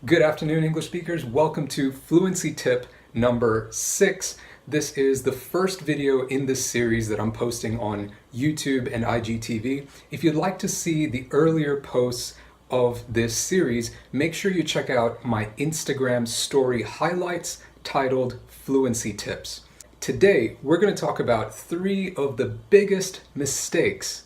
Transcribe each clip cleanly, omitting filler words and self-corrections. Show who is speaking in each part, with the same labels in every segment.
Speaker 1: Good afternoon, English speakers. Welcome to Fluency tip number 6. This is the first video in this series that I'm posting on YouTube and IGTV. If you'd like to see the earlier posts of this series, make sure you check out my Instagram story highlights titled Fluency Tips. Today, we're going to talk about 3 of the biggest mistakes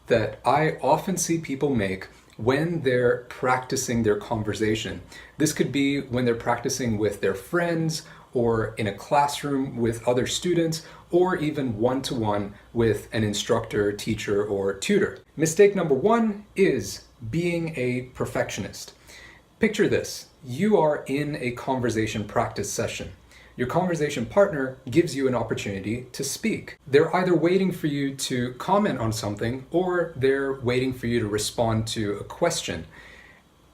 Speaker 1: that I often see people make when they're practicing their conversation. This could be when they're practicing with their friends or in a classroom with other students or even one-to-one with an instructor, teacher, or tutor. Mistake number 1 is being a perfectionist. Picture this. You are in a conversation practice session. Your conversation partner gives you an opportunity to speak. They're either waiting for you to comment on something or they're waiting for you to respond to a question.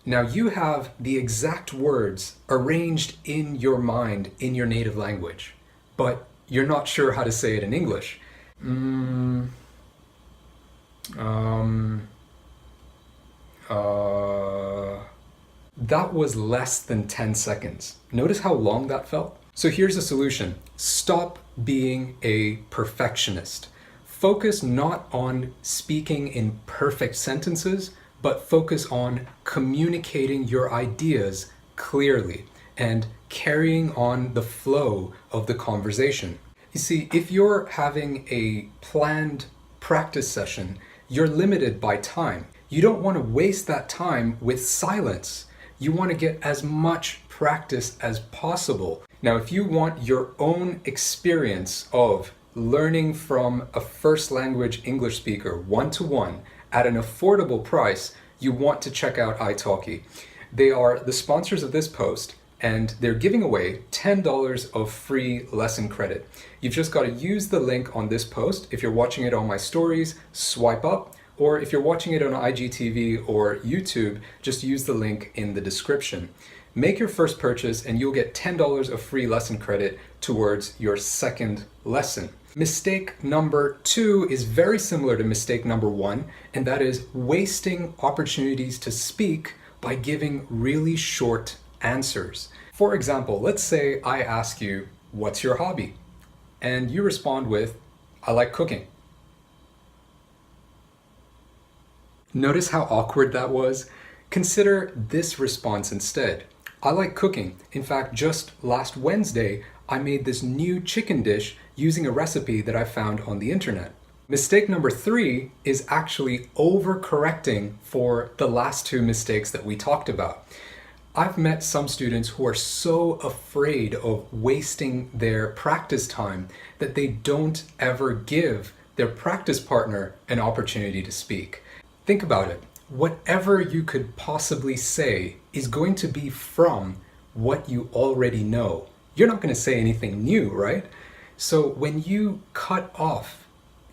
Speaker 1: Now you have the exact words arranged in your mind in your native language, but you're not sure how to say it in English. That was less than 10 seconds. Notice how long that felt? So here's a solution. Stop being a perfectionist. Focus not on speaking in perfect sentences, but focus on communicating your ideas clearly and carrying on the flow of the conversation. You see, if you're having a planned practice session, you're limited by time. You don't want to waste that time with silence. You want to get as much practice as possible. Now, if you want your own experience of learning from a first language English speaker one-to-one at an affordable price, you want to check out Talkie. They are the sponsors of this post and they're giving away $10 of free lesson credit. You've just got to use the link on this post. If you're watching it on my stories, swipe up, or if you're watching it on IGTV or YouTube, just use the link in the description. Make your first purchase and you'll get $10 of free lesson credit towards your second lesson. Mistake number 2 is very similar to mistake number 1, and that is wasting opportunities to speak by giving really short answers. For example, let's say I ask you, "What's your hobby?" And you respond with, "I like cooking." Notice how awkward that was? Consider this response instead. "I like cooking. In fact, just last Wednesday, I made this new chicken dish using a recipe that I found on the internet." Mistake number 3 is actually overcorrecting for the last 2 mistakes that we talked about. I've met some students who are so afraid of wasting their practice time that they don't ever give their practice partner an opportunity to speak. Think about it. Whatever you could possibly say is going to be from what you already know. You're not going to say anything new, right? So when you cut off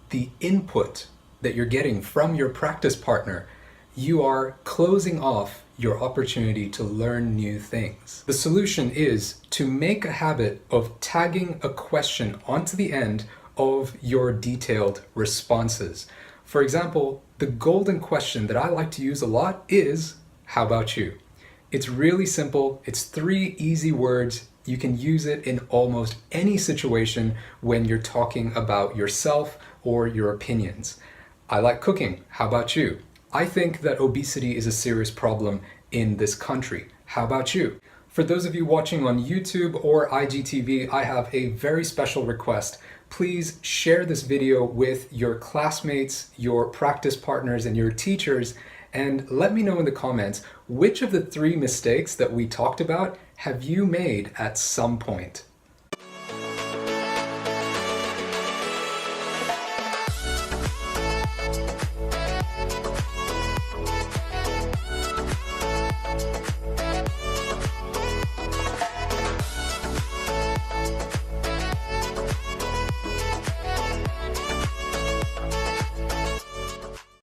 Speaker 1: the input that you're getting from your practice partner, you are closing off your opportunity to learn new things. The solution is to make a habit of tagging a question onto the end of your detailed responses. For example, the golden question that I like to use a lot is, "How about you?" It's really simple. It's 3 easy words. You can use it in almost any situation when you're talking about yourself or your opinions. "I like cooking. How about you?" "I think that obesity is a serious problem in this country. How about you?" For those of you watching on YouTube or IGTV, I have a very special request. Please share this video with your classmates, your practice partners, and your teachers, and let me know in the comments which of the 3 mistakes that we talked about have you made at some point.